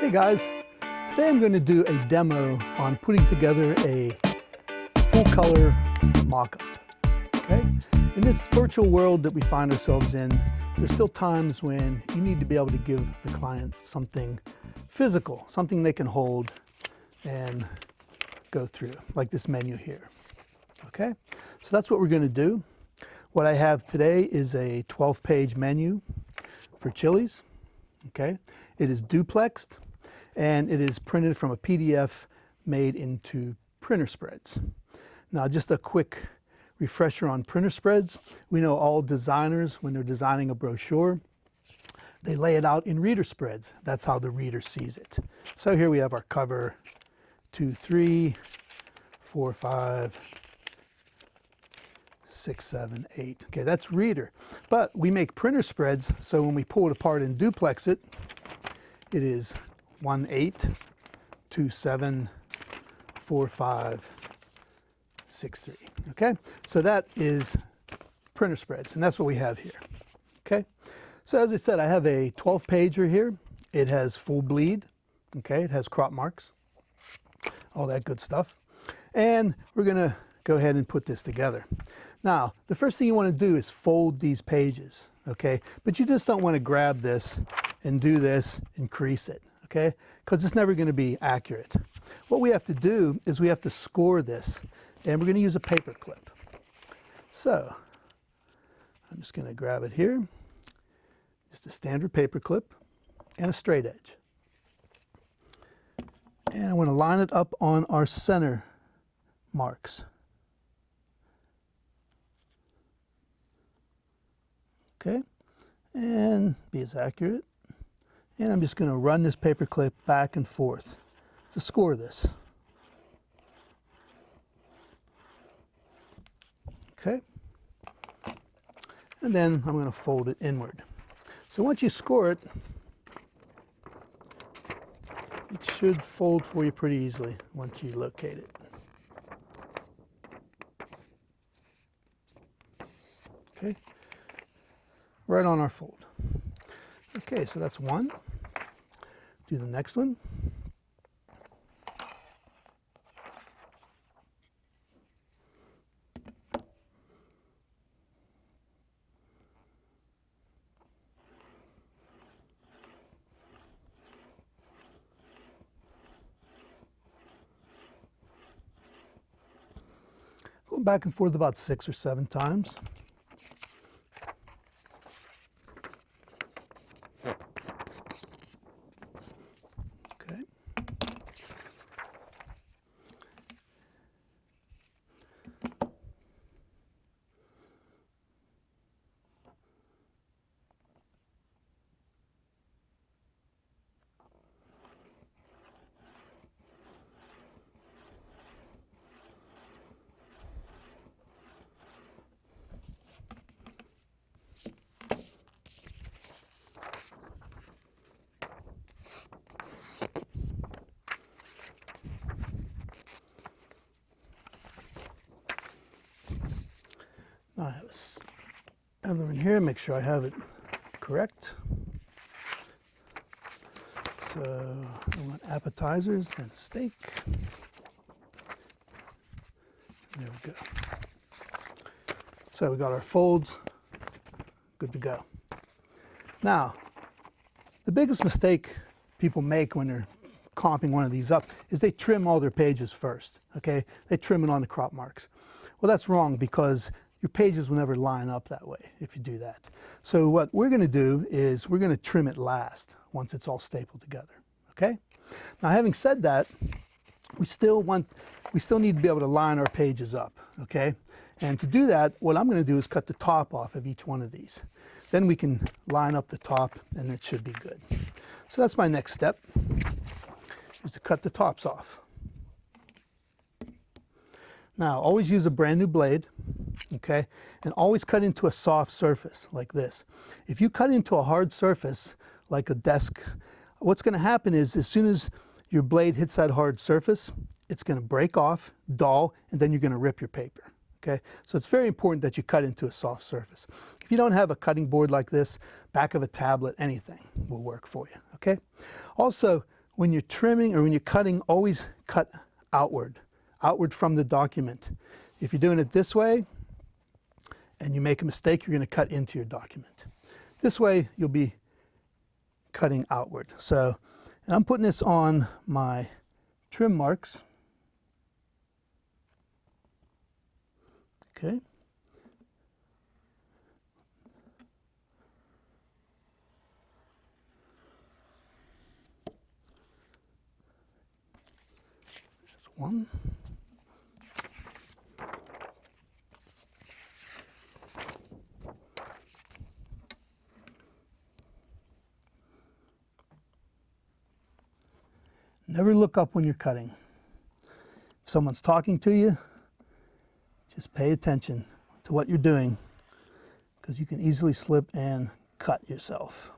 Hey guys, today I'm going to do a demo on putting together a full color mock-up. Okay? In this virtual world that we find ourselves in, there's still times when you need to be able to give the client something physical, something they can hold and go through, like this menu here. Okay? So that's what we're going to do. What I have today is a 12-page menu for Chili's. Okay? It is duplexed, and it is printed from a PDF made into printer spreads. Now, just a quick refresher on printer spreads. We know all designers, when they're designing a brochure, they lay it out in reader spreads. That's how the reader sees it. So here we have our cover, 2, 3, 4, 5, 6, 7, 8. Okay, that's reader. But we make printer spreads, so when we pull it apart and duplex it, it is 1, 8, 2, 7, 4, 5, 6, 3. Okay, so that is printer spreads, and that's what we have here. Okay, so as I said, I have a 12-pager here. It has full bleed. Okay, it has crop marks, all that good stuff. And we're going to go ahead and put this together. Now, the first thing you want to do is fold these pages. Okay, but you just don't want to grab this and do this and crease it. Okay, because it's never going to be accurate. What we have to do is we have to score this, and we're going to use a paper clip. So I'm just going to grab it here, just a standard paper clip and a straight edge. And I want to line it up on our center marks. Okay, and be as accurate. And I'm just going to run this paper clip back and forth to score this. Okay, and then I'm going to fold it inward. So once you score it, it should fold for you pretty easily once you locate it. Okay, right on our fold. Okay, so that's one. Do the next one. Go back and forth about 6 or 7 times. Okay. I have another one here, make sure I have it correct. So I want appetizers, then steak. There we go. So we got our folds, good to go. Now, the biggest mistake people make when they're comping one of these up is they trim all their pages first, okay? They trim it on the crop marks. Well, that's wrong because your pages will never line up that way if you do that. So what we're going to do is we're going to trim it last once it's all stapled together, okay? Now, having said that, we still need to be able to line our pages up, okay? And to do that, what I'm going to do is cut the top off of each one of these. Then we can line up the top and it should be good. So that's my next step, is to cut the tops off. Now, always use a brand new blade, okay? And always cut into a soft surface like this. If you cut into a hard surface, like a desk, what's going to happen is as soon as your blade hits that hard surface, it's going to break off, dull, and then you're going to rip your paper, okay? So it's very important that you cut into a soft surface. If you don't have a cutting board like this, back of a tablet, anything will work for you, okay? Also, when you're trimming or when you're cutting, always cut outward from the document. If you're doing it this way and you make a mistake, you're going to cut into your document. This way, you'll be cutting outward. So, and I'm putting this on my trim marks. Okay. There's one. Never look up when you're cutting. If someone's talking to you, just pay attention to what you're doing, because you can easily slip and cut yourself.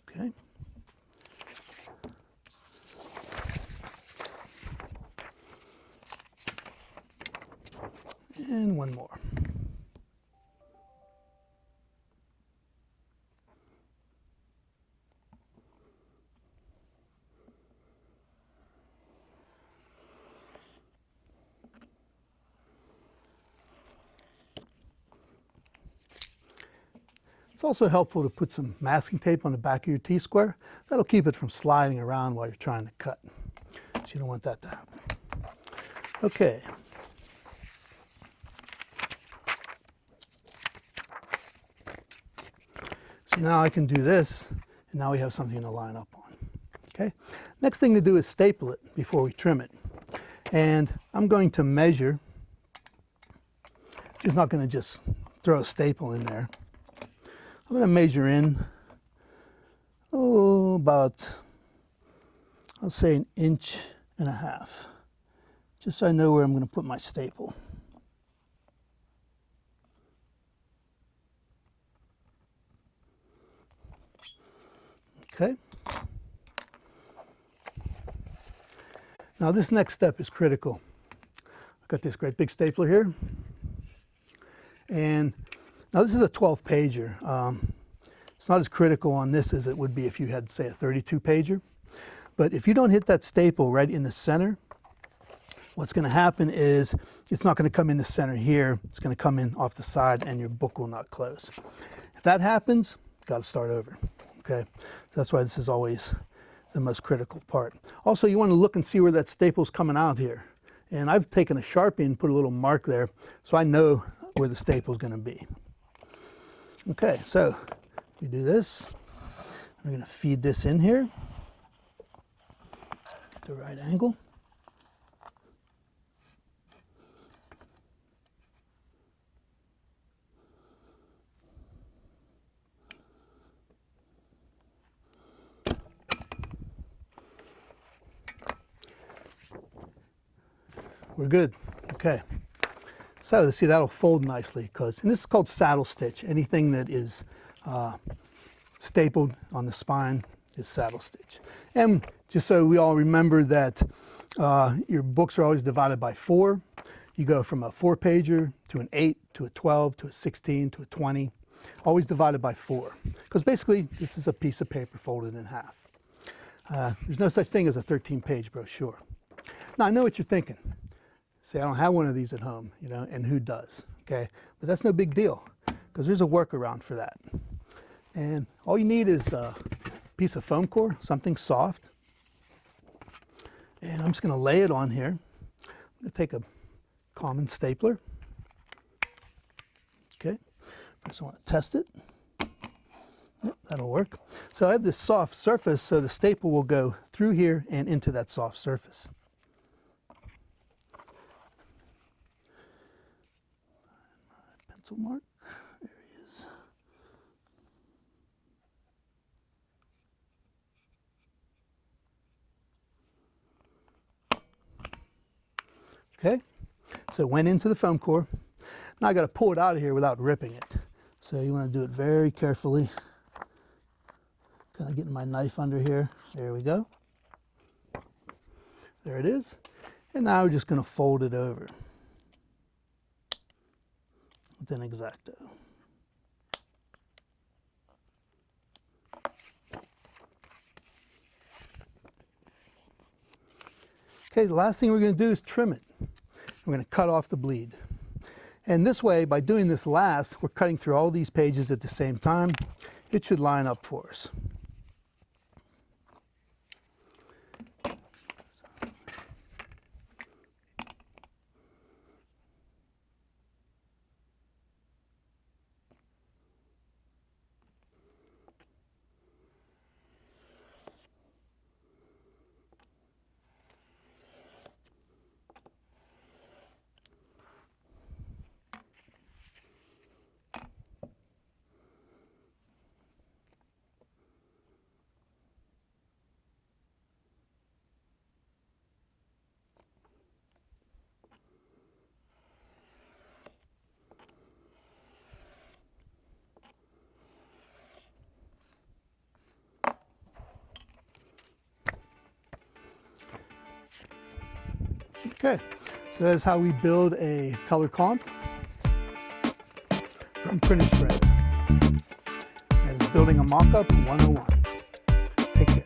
Okay. And one more. It's also helpful to put some masking tape on the back of your T-square. That'll keep it from sliding around while you're trying to cut. So you don't want that to happen. Okay. So now I can do this, and now we have something to line up on. Okay. Next thing to do is staple it before we trim it. And I'm going to measure. Just not going to just throw a staple in there. I'm going to measure in, about, I'll say 1.5 inches, just so I know where I'm going to put my staple. Okay. Now this next step is critical. I've got this great big stapler here, and now this is a 12-pager. It's not as critical on this as it would be if you had, say, a 32-pager. But if you don't hit that staple right in the center, what's going to happen is it's not going to come in the center here. It's going to come in off the side, and your book will not close. If that happens, you've got to start over. Okay, that's why this is always the most critical part. Also, you want to look and see where that staple's coming out here. And I've taken a Sharpie and put a little mark there, so I know where the staple's going to be. Okay, so we do this. We're going to feed this in here at the right angle. We're good. Okay. So see, that'll fold nicely, and this is called saddle stitch. Anything that is stapled on the spine is saddle stitch. And just so we all remember that your books are always divided by 4. You go from a 4-pager to an 8 to a 12 to a 16 to a 20, always divided by 4. Because basically, this is a piece of paper folded in half. There's no such thing as a 13-page brochure. Now, I know what you're thinking. Say, I don't have one of these at home, you know, and who does, okay? But that's no big deal, because there's a workaround for that. And all you need is a piece of foam core, something soft. And I'm just going to lay it on here. I'm going to take a common stapler. Okay, I just want to test it. Yep, that'll work. So I have this soft surface, so the staple will go through here and into that soft surface. Pencil mark, there he is. Okay, so it went into the foam core. Now I got to pull it out of here without ripping it. So you want to do it very carefully. Kind of getting my knife under here. There we go. There it is. And now we're just going to fold it over with an X-Acto. Okay, the last thing we're going to do is trim it. We're going to cut off the bleed. And this way, by doing this last, we're cutting through all these pages at the same time. It should line up for us. Okay, so that's how we build a color comp from printer spreads. That is building a mock-up 101. Take care.